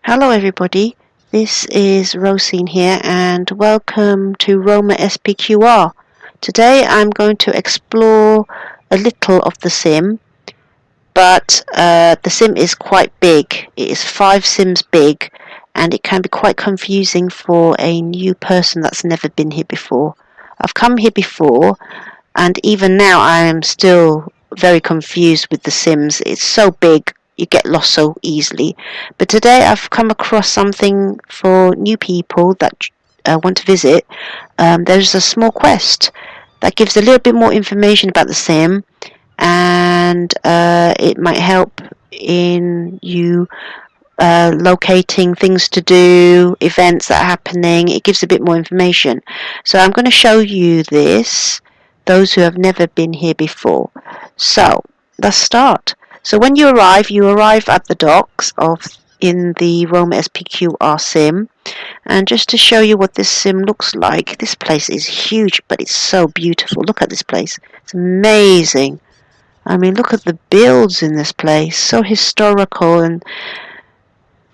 Hello everybody, this is Rosin here and welcome to Roma SPQR. Today I'm going to explore a little of the sim, but the sim is quite big. It is 5 sims big and it can be quite confusing for a new person that's never been here before. I've come here before and even now I am still very confused with the sims. It's so big, you get lost so easily. But today I've come across something for new people that want to visit. There's a small quest that gives a little bit more information about the sim, and it might help in you locating things to do, events that are happening. It gives a bit more information. So I'm going to show you this, those who have never been here before. So let's start. So when you arrive at the docks of in the Roma SPQR sim. And just to show you what this sim looks like, this place is huge, but it's so beautiful. Look at this place. It's amazing. I mean, look at the builds in this place. So historical, and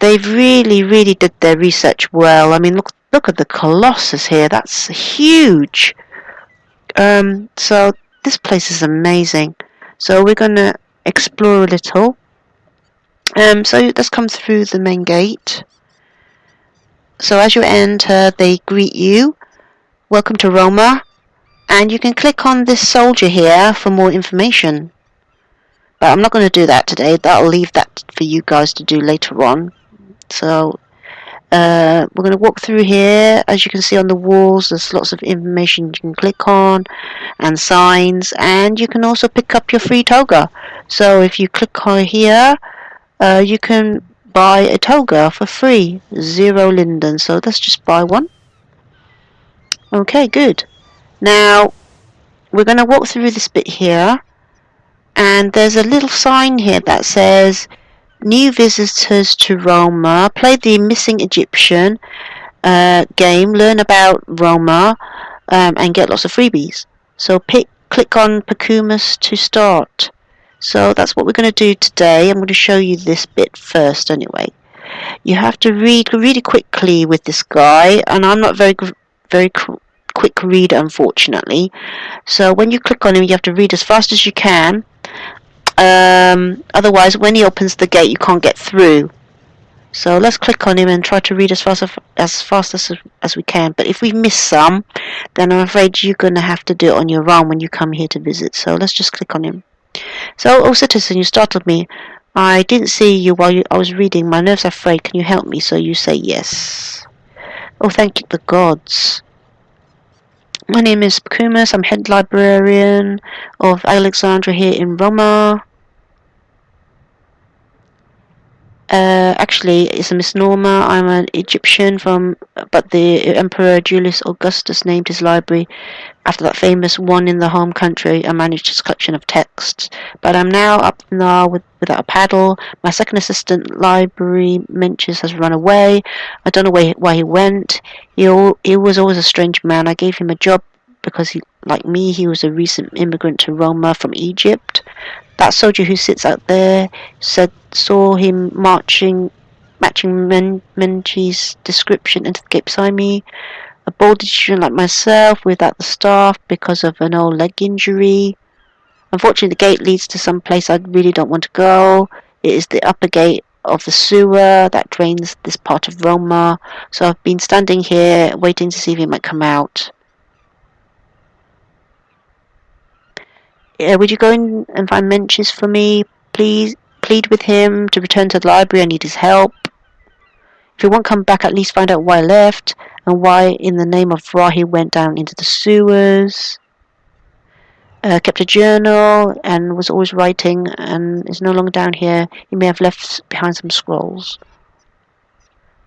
they've really did their research well. I mean, look at the Colossus here. That's huge. So this place is amazing. So we're going to explore a little. So let's come through the main gate. So as you enter, they greet you. Welcome to Roma. And you can click on this soldier here for more information. But I'm not going to do that today. I'll leave that for you guys to do later on. So we're going to walk through here. As you can see on the walls, there's lots of information you can click on and signs, and you can also pick up your free toga. So if you click on here, you can buy a toga for free, 0 linden. So let's just buy one. Okay, good. Now we're going to walk through this bit here, and there's a little sign here that says new visitors to Roma, play the Missing Egyptian game, learn about Roma, and get lots of freebies. So click on Pacumus to start. So that's what we're going to do today. I'm going to show you this bit first anyway. You have to read really quickly with this guy, and I'm not very quick reader, unfortunately. So when you click on him, you have to read as fast as you can. Otherwise, when he opens the gate, you can't get through. So let's click on him and try to read as fast as we can. But if we miss some, then I'm afraid you're going to have to do it on your own when you come here to visit. So let's just click on him. So, oh citizen, you startled me. I didn't see you while I was reading. My nerves are frayed. Can you help me? So you say yes. Oh, thank you, the gods. My name is Pacumus. I'm head librarian of Alexandria here in Roma. Actually, it's a misnomer. I'm an Egyptian but the Emperor Julius Augustus named his library after that famous one in the home country and managed his collection of texts. But I'm now up now without a paddle. My second assistant, library Menches, has run away. I don't know why he went. He was always a strange man. I gave him a job because like me, he was a recent immigrant to Roma from Egypt. That soldier who sits out there saw him matching Menchie's description into the gate beside me. A bold Egyptian like myself without the staff because of an old leg injury. Unfortunately, the gate leads to some place I really don't want to go. It is the upper gate of the sewer that drains this part of Roma. So I've been standing here waiting to see if he might come out. Would you go in and find Menches for me? Please plead with him to return to the library. I need his help. If he won't come back, at least find out why I left and why in the name of Ra he went down into the sewers. Kept a journal and was always writing and is no longer down here. He may have left behind some scrolls.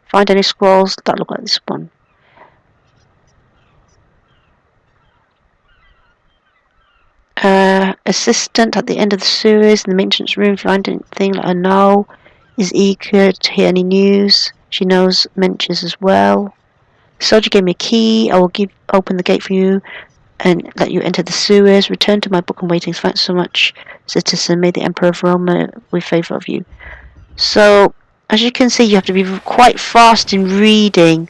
Find any scrolls that look like this one. Assistant at the end of the sewers in the maintenance room. Find anything let her know. Is eager to hear any news. She knows Menches as well. The soldier gave me a key. I will open the gate for you and let you enter the sewers. Return to my book and waiting. Thanks so much, citizen. May the Emperor of Rome with favour of you. So As you can see, you have to be quite fast in reading.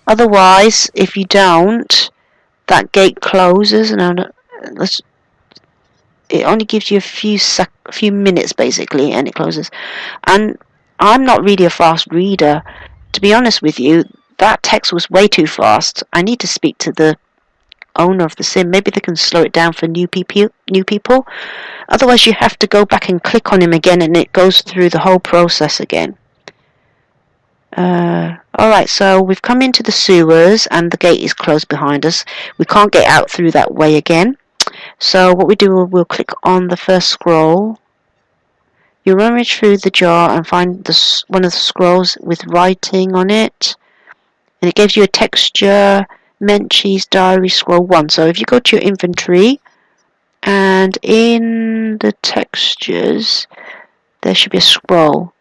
Otherwise, if you don't, that gate closes, and it only gives you a few minutes basically, and it closes. And I'm not really a fast reader. To be honest with you, that text was way too fast. I need to speak to the owner of the sim. Maybe they can slow it down for new people. Otherwise, you have to go back and click on him again, and it goes through the whole process again. Alright, so we've come into the sewers, and the gate is closed behind us. We can't get out through that way again. So what we do, we'll click on the first scroll. You rummage through the jar and find one of the scrolls with writing on it. And it gives you a texture, Menchie's Diary Scroll 1. So if you go to your inventory, and in the textures, there should be a scroll.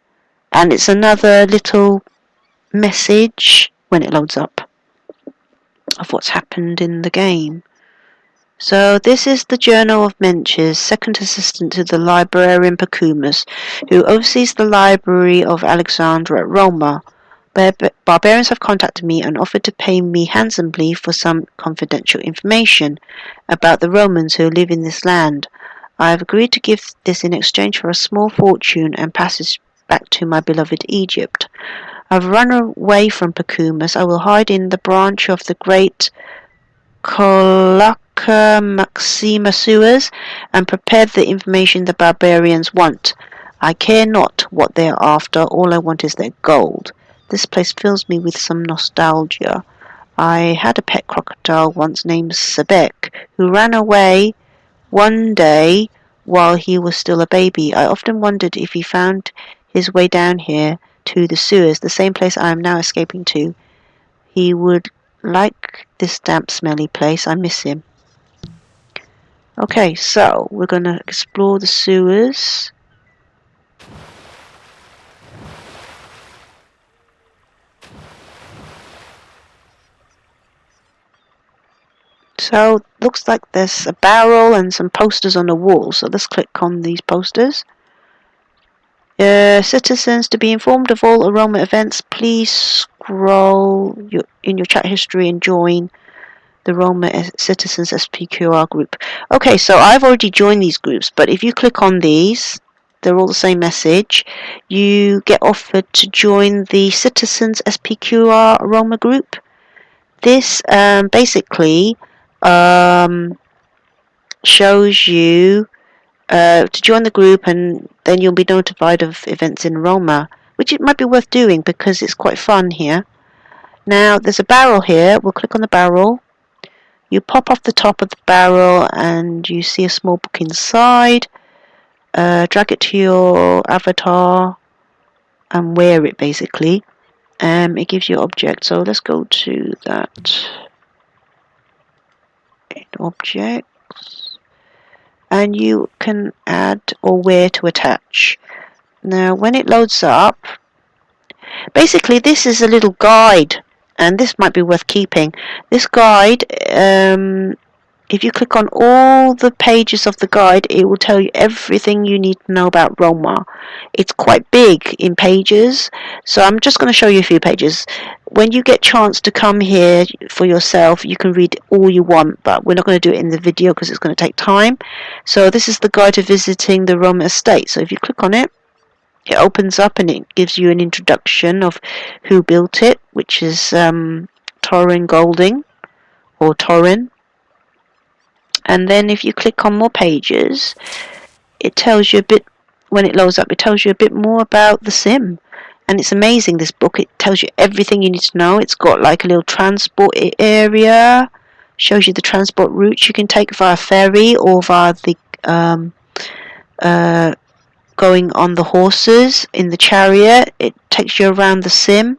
And it's another little message when it loads up of what's happened in the game. So this is the Journal of Menches, second assistant to the librarian Pacumus, who oversees the library of Alexandra at Roma. Barbarians have contacted me and offered to pay me handsomely for some confidential information about the Romans who live in this land. I have agreed to give this in exchange for a small fortune and passage back to my beloved Egypt. I've run away from Pacumus. I will hide in the branch of the great Coloca Maxima sewers and prepare the information the barbarians want. I care not what they are after, all I want is their gold. This place fills me with some nostalgia. I had a pet crocodile once named Sebek, who ran away one day while he was still a baby. I often wondered if he found his way down here to the sewers, the same place I am now escaping to. He would like this damp, smelly place. I miss him. Okay, so we're going to explore the sewers. So, looks like there's a barrel and some posters on the wall. So let's click on these posters. Citizens, to be informed of all Aroma events, please scroll in your chat history and join the Roma Citizens SPQR group. Okay, so I've already joined these groups, but if you click on these, they're all the same message. You get offered to join the Citizens SPQR Roma group. This basically shows you to join the group, and then you'll be notified of events in Roma, which it might be worth doing because it's quite fun here. Now, there's a barrel here. We'll click on the barrel. You pop off the top of the barrel and you see a small book inside. Drag it to your avatar and wear it basically. It gives you an object. So let's go to that. Objects. And you can add or wear to attach. Now when it loads up, basically this is a little guide, and this might be worth keeping. This guide, if you click on all the pages of the guide, it will tell you everything you need to know about Roma. It's quite big in pages, so I'm just going to show you a few pages. When you get a chance to come here for yourself, you can read all you want, but we're not going to do it in the video because it's going to take time. So this is the guide to visiting the Roma estate. So if you click on it, it opens up and it gives you an introduction of who built it, which is Torrin Golding, or Torrin. And then if you click on more pages, it tells you a bit, when it loads up, it tells you a bit more about the sim. And it's amazing, this book. It tells you everything you need to know. It's got like a little transport area, shows you the transport routes you can take via ferry or via the going on the horses in the chariot. It takes you around the sim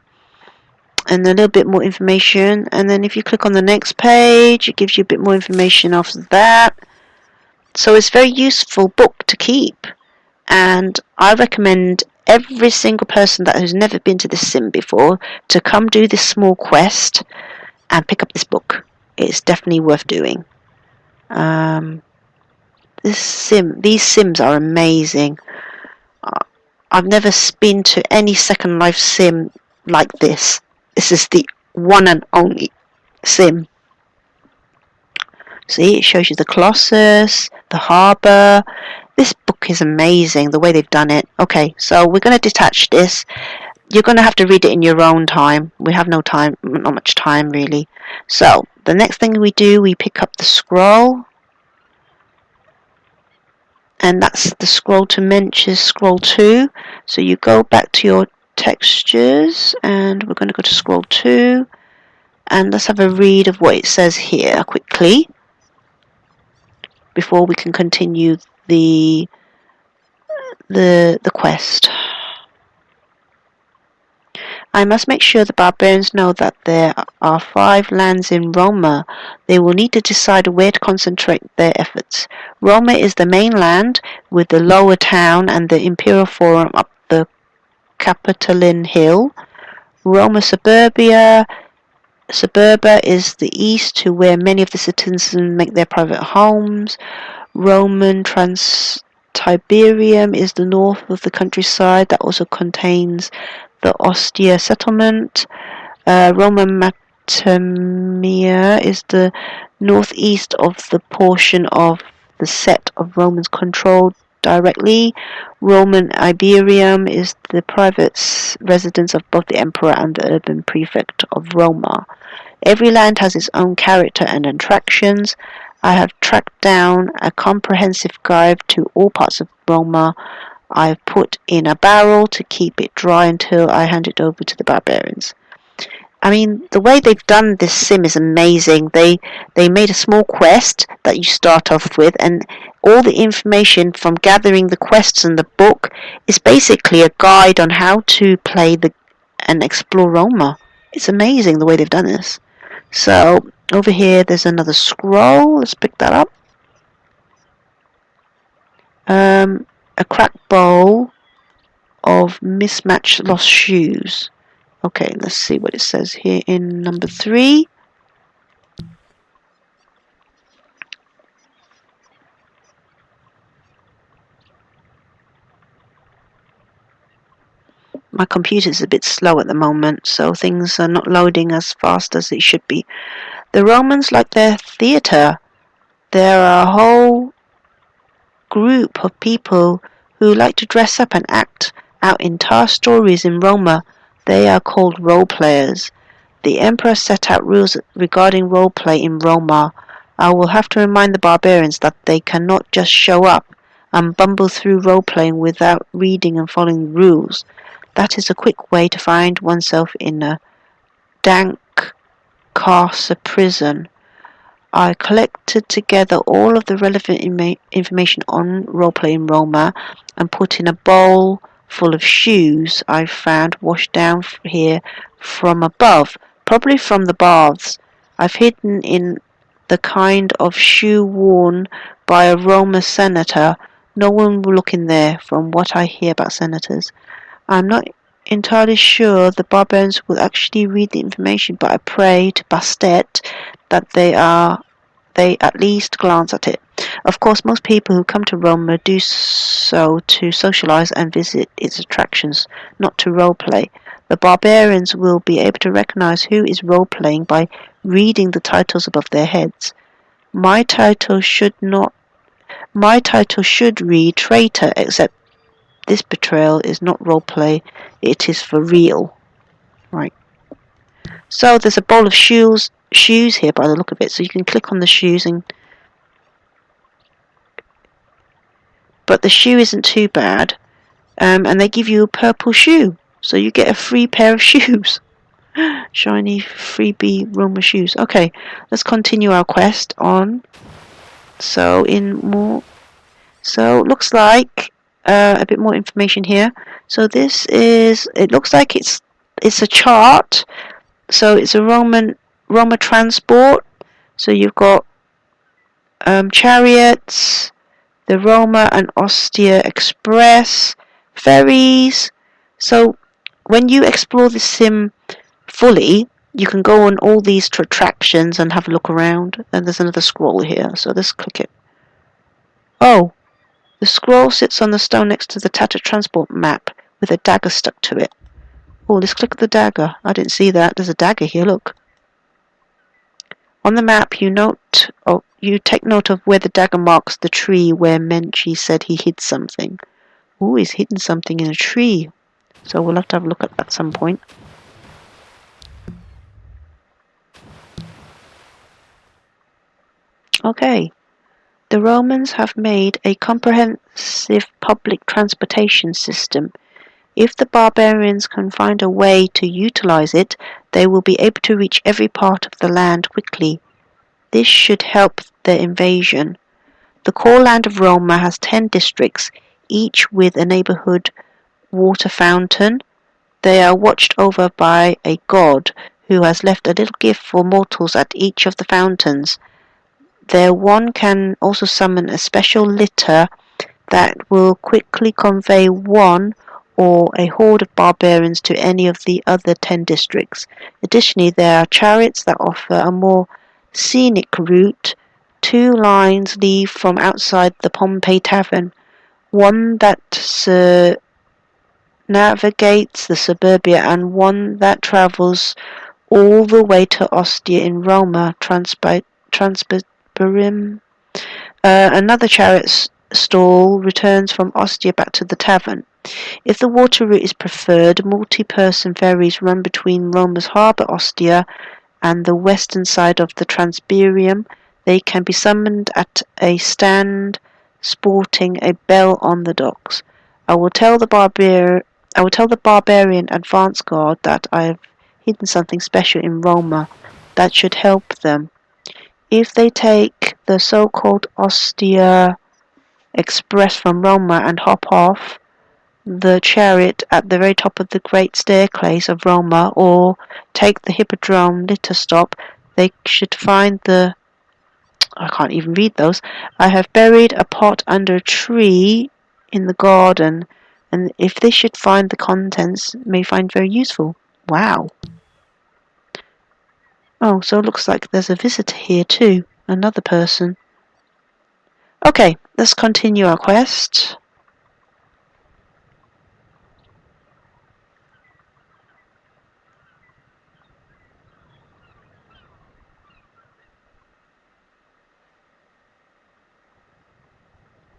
and a little bit more information. And then if you click on the next page, it gives you a bit more information after that. So it's a very useful book to keep, and I recommend every single person that has never been to this sim before to come do this small quest and pick up this book. It's definitely worth doing. These sims are amazing. I've never been to any Second Life sim like this. This is the one and only sim. See, it shows you the Colossus, the harbour. This book is amazing, the way they've done it. Okay, so we're going to detach this. You're going to have to read it in your own time. We have no time, not much time really. So, the next thing we do, we pick up the scroll. And that's the scroll to mention scroll 2. So you go back to your textures, and we're going to go to scroll 2. And let's have a read of what it says here quickly before we can continue the quest. I must make sure the barbarians know that there are 5 lands in Roma. They will need to decide where to concentrate their efforts. Roma is the main land, with the lower town and the Imperial Forum up the Capitoline Hill. Roma Suburba is the east, to where many of the citizens make their private homes. Roman Trans-Tiberium is the north of the countryside that also contains the Ostia settlement. Roma Matamia is the northeast of the portion of the set of Romans controlled directly. Roman Iberium is the private residence of both the emperor and the urban prefect of Roma. Every land has its own character and attractions. I have tracked down a comprehensive guide to all parts of Roma. I've put in a barrel to keep it dry until I hand it over to the barbarians. I mean, the way they've done this sim is amazing. They made a small quest that you start off with, and all the information from gathering the quests in the book is basically a guide on how to play and explore Roma. It's amazing the way they've done this. So over here there's another scroll. Let's pick that up. A cracked bowl of mismatched lost shoes. Okay, let's see what it says here in number 3. My computer is a bit slow at the moment, so things are not loading as fast as it should be. The Romans like their theatre. There are a whole group of people who like to dress up and act out entire stories in Roma. They are called role players. The emperor set out rules regarding role play in Roma. I will have to remind the barbarians that they cannot just show up and bumble through role playing without reading and following the rules. That is a quick way to find oneself in a dank carcer prison. I collected together all of the relevant information on roleplay in Roma and put in a bowl full of shoes I found washed down here from above, probably from the baths. I've hidden in the kind of shoe worn by a Roma senator. No one will look in there, from what I hear about senators. I'm not entirely sure the barbarians will actually read the information, but I pray to Bastet that they at least glance at it. Of course, most people who come to Roma do so to socialize and visit its attractions, not to roleplay. The barbarians will be able to recognize who is roleplaying by reading the titles above their heads. My title should read traitor, except this betrayal is not roleplay, it is for real. Right. So there's a bowl of shoes here by the look of it, so you can click on the shoes, but the shoe isn't too bad, and they give you a purple shoe, so you get a free pair of shoes. Shiny freebie Roma shoes. Okay, let's continue our quest on. So looks like a bit more information here. So it looks like it's a chart. So it's a Roma transport. So you've got chariots, the Roma and Ostia Express, ferries. So when you explore the sim fully, you can go on all these attractions and have a look around. And there's another scroll here, so let's click it. Oh, the scroll sits on the stone next to the tattered transport map. with a dagger stuck to it. Oh, let's click the dagger. I didn't see that. There's a dagger here, look. On the map, you take note of where the dagger marks the tree where Menchi said he hid something. Oh, he's hidden something in a tree. So we'll have to have a look at that at some point. Okay. The Romans have made a comprehensive public transportation system. If the barbarians can find a way to utilize it, they will be able to reach every part of the land quickly. This should help their invasion. The core land of Roma has 10 districts, each with a neighborhood water fountain. They are watched over by a god who has left a little gift for mortals at each of the fountains. There one can also summon a special litter that will quickly convey one or a horde of barbarians to any of the other 10 districts. Additionally, there are chariots that offer a more scenic route. 2 lines leave from outside the Pompey Tavern, one that navigates the suburbia and one that travels all the way to Ostia in Roma, another chariot stall returns from Ostia back to the tavern. If the water route is preferred, multi-person ferries run between Roma's harbour Ostia and the western side of the Transiberium. They can be summoned at a stand sporting a bell on the docks. I will tell the barbarian advance guard that I have hidden something special in Roma that should help them. If they take the so-called Ostia Express from Roma and hop off the chariot at the very top of the great staircase of Roma, or take the Hippodrome litter stop, they should find I can't even read those. I have buried a pot under a tree in the garden, and if they should find the contents, may find very useful. Wow. Oh, so it looks like there's a visitor here too. Another person. Okay, let's continue our quest.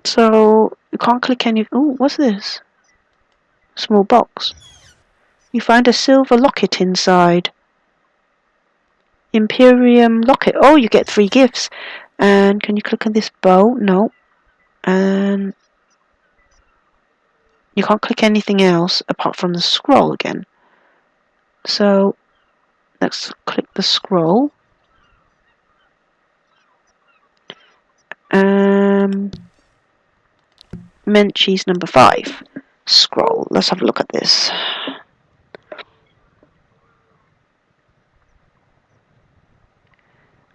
So, you can't click any... Oh, what's this? Small box. You find a silver locket inside. Imperium locket. Oh, you get 3 gifts. And can you click on this bow? No. And you can't click anything else apart from the scroll again. So, let's click the scroll. Menchie's number 5. Scroll. Let's have a look at this.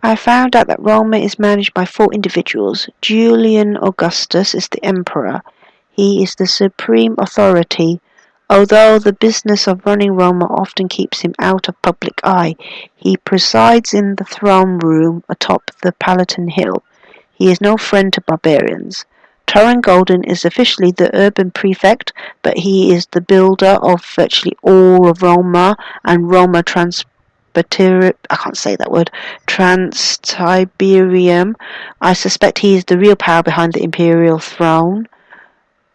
I found out that Roma is managed by 4 individuals. Julian Augustus is the emperor. He is the supreme authority. Although the business of running Roma often keeps him out of public eye, he presides in the throne room atop the Palatine Hill. He is no friend to barbarians. Torren Golden is officially the urban prefect, but he is the builder of virtually all of Roma and Roma Transtiberium. I suspect he is the real power behind the imperial throne.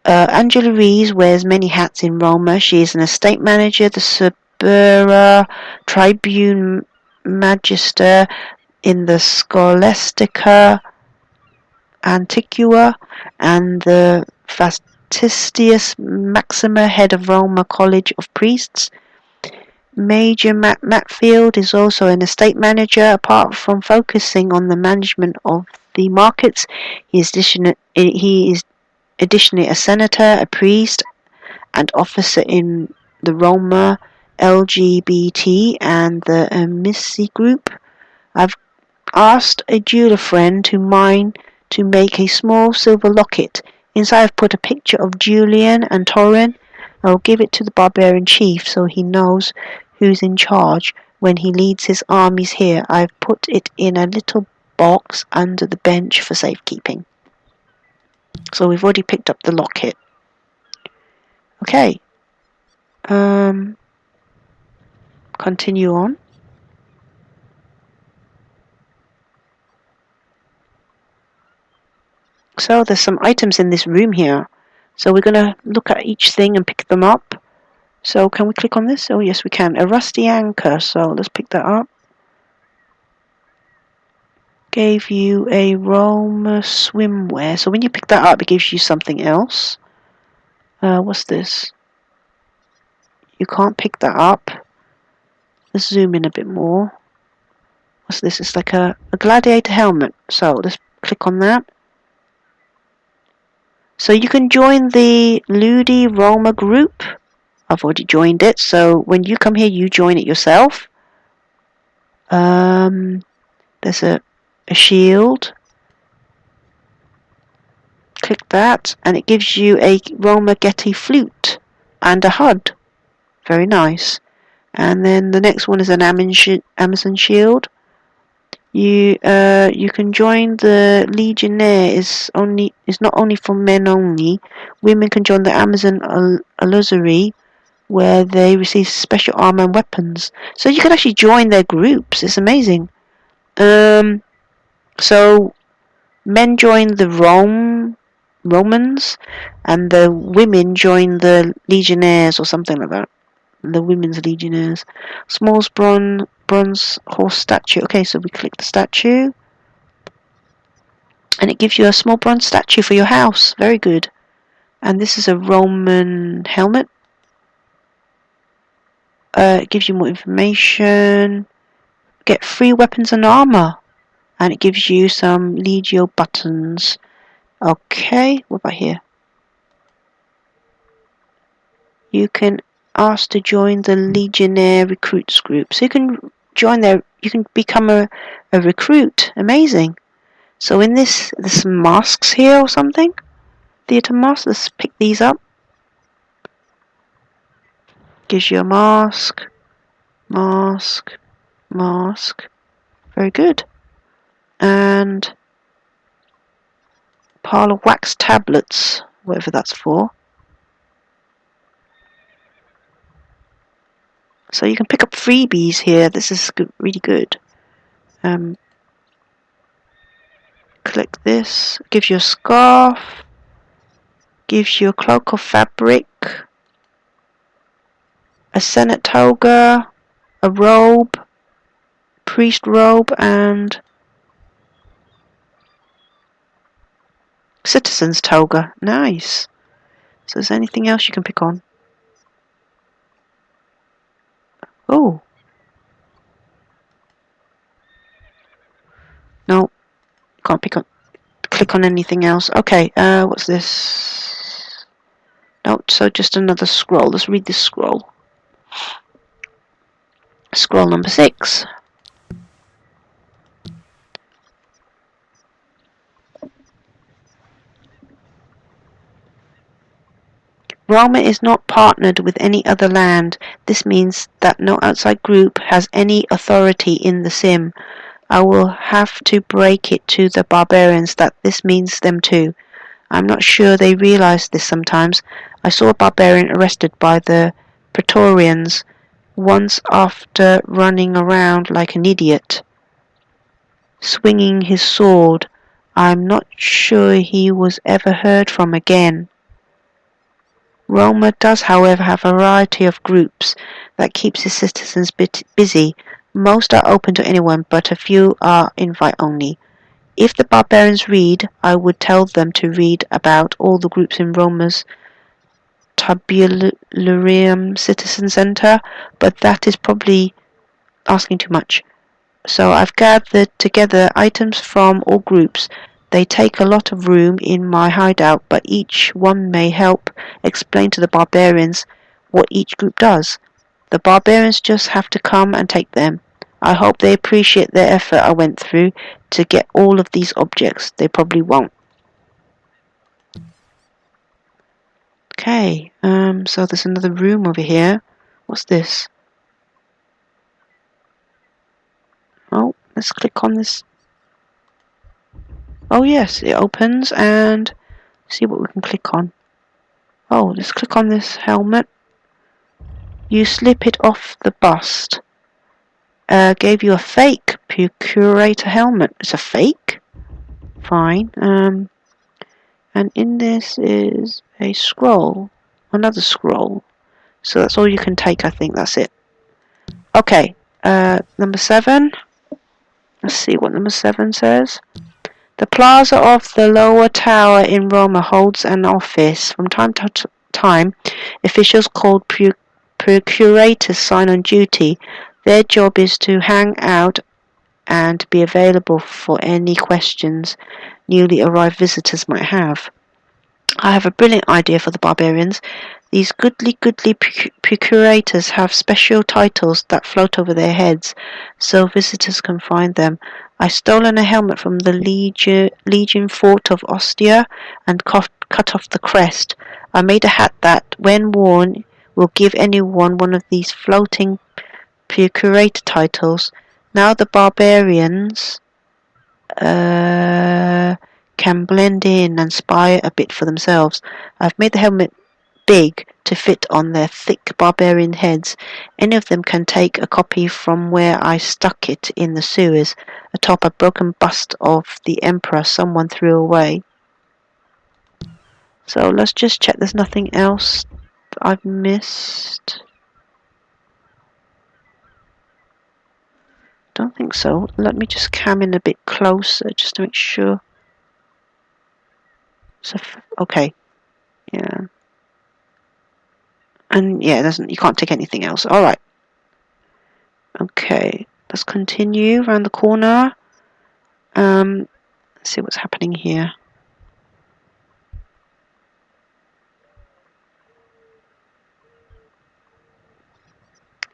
Angela Rees wears many hats in Roma. She is an estate manager, the Subura, Tribune Magister in the Scholastica Antiqua, and the Fastidius Maxima, head of Roma College of Priests. Major Matfield is also an estate manager. Apart from focusing on the management of the markets, he is additionally a senator, a priest, and officer in the Roma LGBT and the Amici group. I've asked a jeweler friend of mine to make a small silver locket. Inside I've put a picture of Julian and Torren. I'll give it to the barbarian chief so he knows who's in charge when he leads his armies here. I've put it in a little box under the bench for safekeeping. So we've already picked up the locket. Okay, Continue on. So there's some items in this room here. So we're going to look at each thing and pick them up. So can we click on this? Oh yes we can. A rusty anchor. So let's pick that up. Gave you a Roma swimwear. So when you pick that up it gives you something else. What's this? You can't pick that up. Let's zoom in a bit more. What's this? It's like a gladiator helmet. So let's click on that. So you can join the Ludi Roma group. I've already joined it. So when you come here, you join it yourself. There's a shield. Click that, and it gives you a Roma Getty flute and a HUD. Very nice. And then the next one is an Amazon shield. You can join the Legionnaire. Is not only for men only. Women can join the Amazon Illusory, where they receive special armor and weapons. So you can actually join their groups. It's amazing. So men join the Romans, and the women join the Legionnaires or something like that. The women's Legionnaires. Small bronze horse statue. Okay, so we click the statue, and it gives you a small bronze statue for your house. Very good. And this is a Roman helmet. It gives you more information. Get free weapons and armor, and it gives you some Legio buttons. Okay, what about here? You can ask to join the Legionnaire recruits group. So you can join there. You can become a recruit. Amazing. So in this, there's some masks here or something. Theatre masks. Let's pick these up. Gives you a mask. Mask. Mask. Very good. And pile of wax tablets, whatever that's for. So you can pick up freebies here. This is good, really good. Click this. Gives you a scarf. Gives you a cloak of fabric. A senate toga. A robe. Priest robe and citizen's toga. Nice. So is there anything else you can pick on? Oh. No. Can't click on anything else. Okay, what's this? No, so just another scroll. Let's read this scroll. Scroll number 6. Roma is not partnered with any other land. This means that no outside group has any authority in the sim. I will have to break it to the barbarians that this means them too. I'm not sure they realize this sometimes. I saw a barbarian arrested by the Praetorians once after running around like an idiot, swinging his sword. I'm not sure he was ever heard from again. Roma does, however, have a variety of groups that keeps its citizens busy. Most are open to anyone, but a few are invite only. If the barbarians read, I would tell them to read about all the groups in Roma's Tabularium Citizen Center, but that is probably asking too much. So I've gathered together items from all groups. They take a lot of room in my hideout, but each one may help explain to the barbarians what each group does. The barbarians just have to come and take them. I hope they appreciate the effort I went through to get all of these objects. They probably won't. Okay, so there's another room over here. What's this? Oh, let's click on this. Oh yes, it opens and see what we can click on. Oh, let's click on this helmet. You slip it off the bust. Gave you a fake curator helmet. It's a fake? Fine. And in this is a scroll. Another scroll. So that's all you can take, I think. That's it. Okay. Number 7. Let's see what number 7 says. The plaza of the lower tower in Roma holds an office. From time to time, officials called procurators sign on duty. Their job is to hang out and be available for any questions newly arrived visitors might have. I have a brilliant idea for the barbarians. These goodly procurators have special titles that float over their heads, so visitors can find them. I stolen a helmet from the Legion fort of Ostia and cut off the crest. I made a hat that, when worn, will give anyone one of these floating procurator titles. Now the barbarians can blend in and spy a bit for themselves. I've made the helmet big to fit on their thick barbarian heads. Any of them can take a copy from where I stuck it in the sewers, atop a broken bust of the emperor someone threw away. So let's just check there's nothing else I've missed. Don't think so. Let me just cam in a bit closer just to make sure. So, okay. Yeah. And yeah, you can't take anything else. Alright. Okay. Let's continue around the corner. Let's see what's happening here.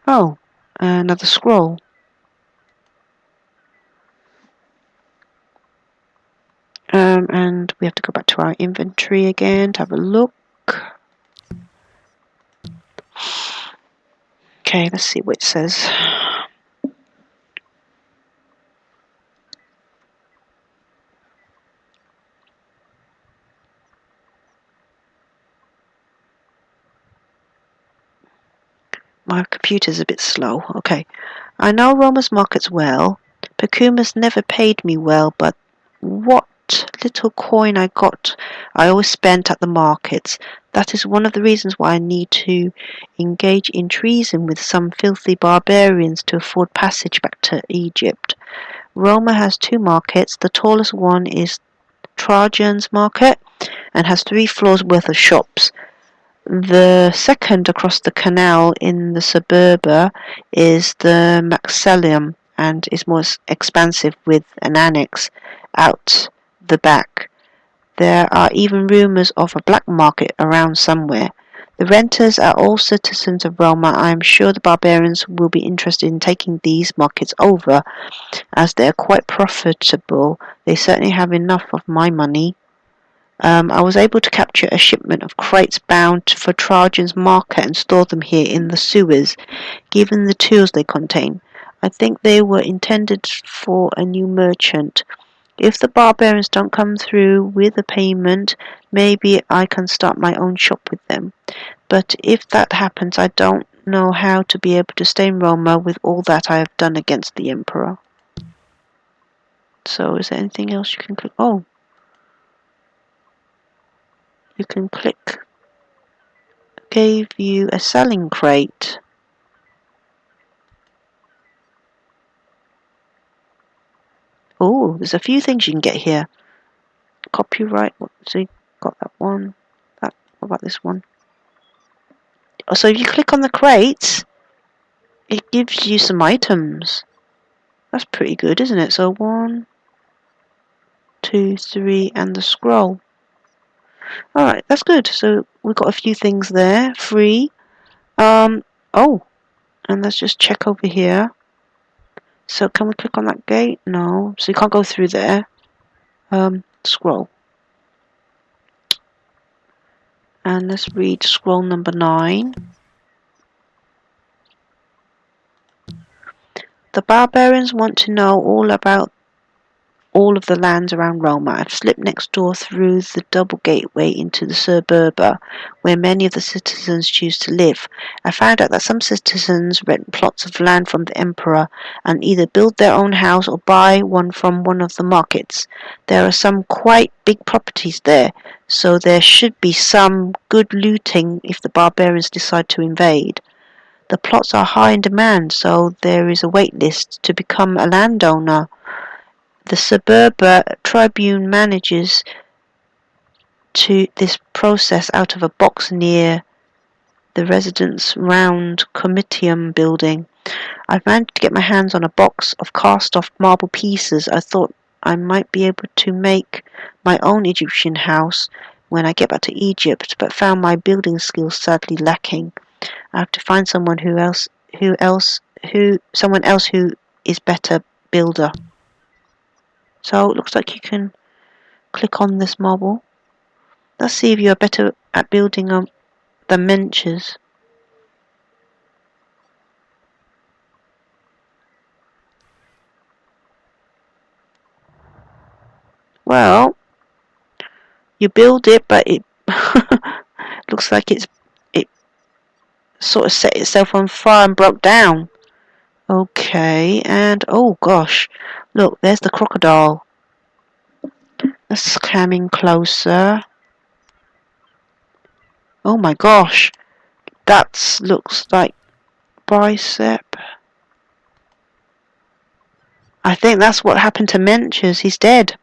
Oh, another scroll. And we have to go back to our inventory again to have a look. Okay, let's see what it says. My computer's a bit slow. Okay. I know Roma's markets well. Pacuma's never paid me well, but what little coin I got I always spent at the markets. That is one of the reasons why I need to engage in treason with some filthy barbarians to afford passage back to Egypt. Roma has 2 markets. The tallest one is Trajan's market and has 3 floors worth of shops. The second across the canal in the suburba is the Maxillium and is more expansive with an annex out the back. There are even rumours of a black market around somewhere. The renters are all citizens of Roma. I am sure the barbarians will be interested in taking these markets over, as they are quite profitable. They certainly have enough of my money. I was able to capture a shipment of crates bound for Trajan's market and store them here in the sewers, given the tools they contain. I think they were intended for a new merchant. If the barbarians don't come through with a payment, maybe I can start my own shop with them. But if that happens, I don't know how to be able to stay in Roma with all that I have done against the emperor. So is there anything else you can click? Oh. You can click. Gave you a selling crate. Oh, there's a few things you can get here. Copyright. So you got that one. What about this one? Oh, so if you click on the crates, it gives you some items. That's pretty good, isn't it? So 1, 2, 3, and the scroll. Alright, that's good. So we've got a few things there. Free. Oh, and let's just check over here. So can we click on that gate? No. So you can't go through there. Scroll. And let's read scroll number 9. The barbarians want to know all about all of the lands around Roma. I've slipped next door through the double gateway into the suburba, where many of the citizens choose to live. I found out that some citizens rent plots of land from the emperor and either build their own house or buy one from one of the markets. There are some quite big properties there, so there should be some good looting if the barbarians decide to invade. The plots are high in demand, so there is a wait list to become a landowner. The Suburba Tribune manages to this process out of a box near the residence round Comitium building. I've managed to get my hands on a box of cast-off marble pieces. I thought I might be able to make my own Egyptian house when I get back to Egypt, but found my building skills sadly lacking. I have to find someone else who is better builder. So it looks like you can click on this marble. Let's see if you're better at building than Menches. Well, you build it, but it looks like it sort of set itself on fire and broke down. Okay, and oh gosh, look, there's the crocodile. Let's come in closer. Oh my gosh, that looks like bicep. I think that's what happened to Menches. He's dead.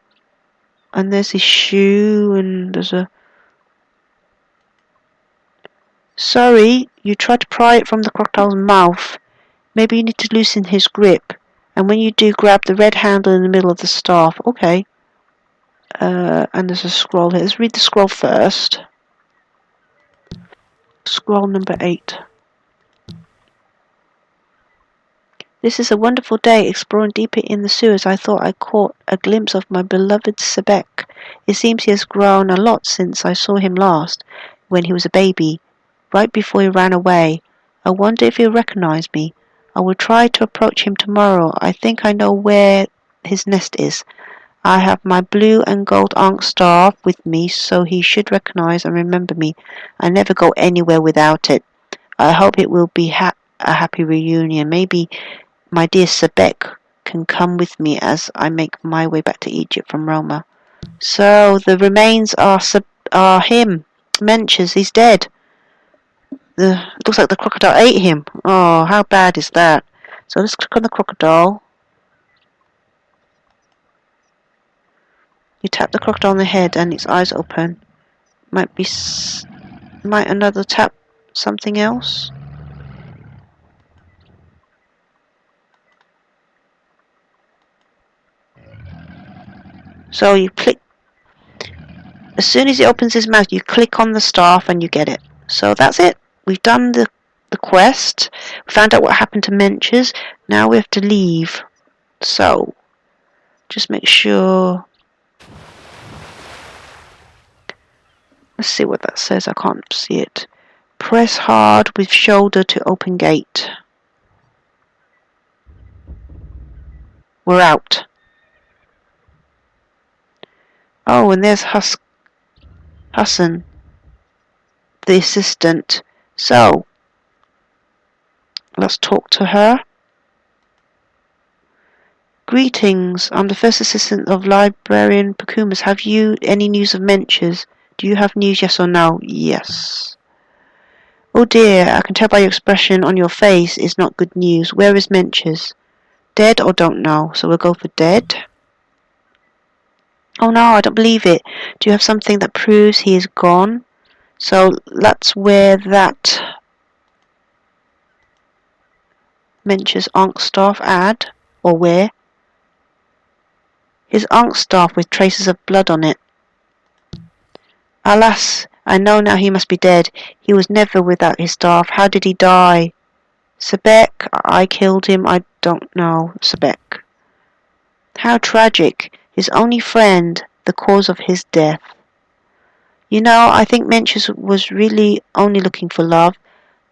And there's his shoe, and there's a... Sorry, you tried to pry it from the crocodile's mouth. Maybe you need to loosen his grip. And when you do, grab the red handle in the middle of the staff. Okay. And there's a scroll here. Let's read the scroll first. Scroll number 8. This is a wonderful day. Exploring deeper in the sewers, I thought I caught a glimpse of my beloved Sebek. It seems he has grown a lot since I saw him last, when he was a baby, right before he ran away. I wonder if he'll recognize me. I will try to approach him tomorrow. I think I know where his nest is. I have my blue and gold Ankh staff with me, so he should recognize and remember me. I never go anywhere without it. I hope it will be a happy reunion. Maybe my dear Sebek can come with me as I make my way back to Egypt from Roma. So the remains are him. Menches, he's dead. It looks like the crocodile ate him. Oh, how bad is that? So let's click on the crocodile. You tap the crocodile on the head and its eyes open. Might another tap something else? So you click, as soon as it opens his mouth, you click on the staff and you get it. So that's it. We've done the quest. We found out what happened to Menches. Now we have to leave. So, just make sure. Let's see what that says. I can't see it. Press hard with shoulder to open gate. We're out. Oh, and there's Hassan, the assistant. So, let's talk to her. Greetings, I'm the first assistant of Librarian Pacumas. Have you any news of Menches? Do you have news, yes or no? Yes. Oh dear, I can tell by your expression on your face it's not good news. Where is Menches? Dead or don't know? So we'll go for dead. Oh no, I don't believe it. Do you have something that proves he is gone? So let's wear that Menches Ankh staff ad, or wear. His Ankh staff with traces of blood on it. Alas, I know now he must be dead. He was never without his staff. How did he die? Sebek, I killed him. I don't know. Sebek. How tragic. His only friend, the cause of his death. You know, I think Menches was really only looking for love.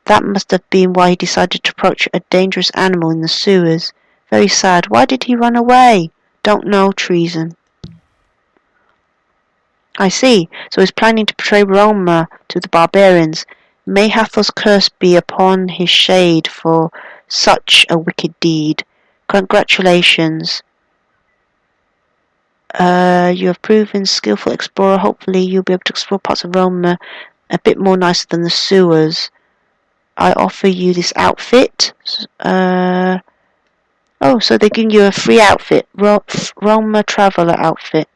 That must have been why he decided to approach a dangerous animal in the sewers. Very sad. Why did he run away? Don't know treason. I see. So he's planning to betray Roma to the barbarians. May Hathal's curse be upon his shade for such a wicked deed. Congratulations. You have proven skillful explorer. Hopefully you'll be able to explore parts of Roma a bit more nicer than the sewers. I offer you this outfit. Oh, so they're giving you a free outfit. Roma traveller outfit.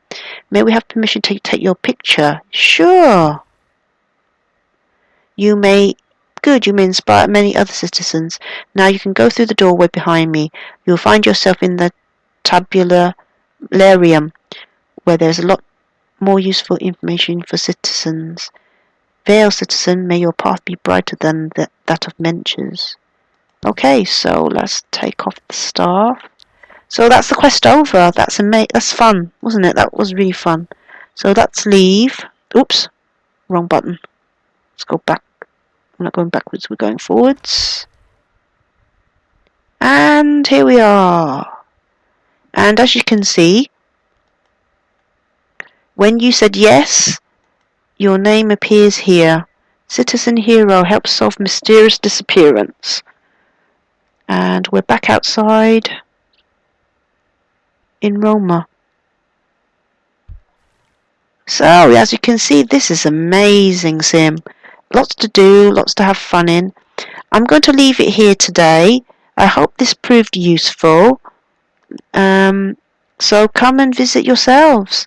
May we have permission to take your picture? Sure. You may inspire many other citizens. Now you can go through the doorway behind me. You'll find yourself in the tabularium, where there's a lot more useful information for citizens. Vale citizen, may your path be brighter than that of Mench's. Okay, so let's take off the staff. So that's the quest over. That's fun, wasn't it? That was really fun. So let's leave. Oops, wrong button. Let's go back. We're not going backwards, we're going forwards. And here we are. And as you can see, when you said yes, your name appears here. Citizen Hero helps solve mysterious disappearance. And we're back outside in Roma. So, as you can see, this is amazing sim. Lots to do, lots to have fun in. I'm going to leave it here today. I hope this proved useful. So come and visit yourselves.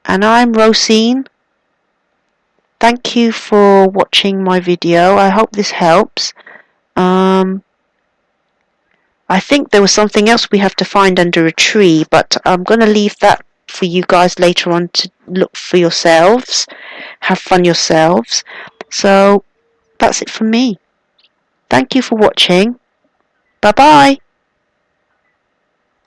And I'm Rosin. Thank you for watching my video. I hope this helps. I think there was something else we have to find under a tree, but I'm going to leave that for you guys later on to look for yourselves. Have fun yourselves. So that's it from me. Thank you for watching. Bye bye.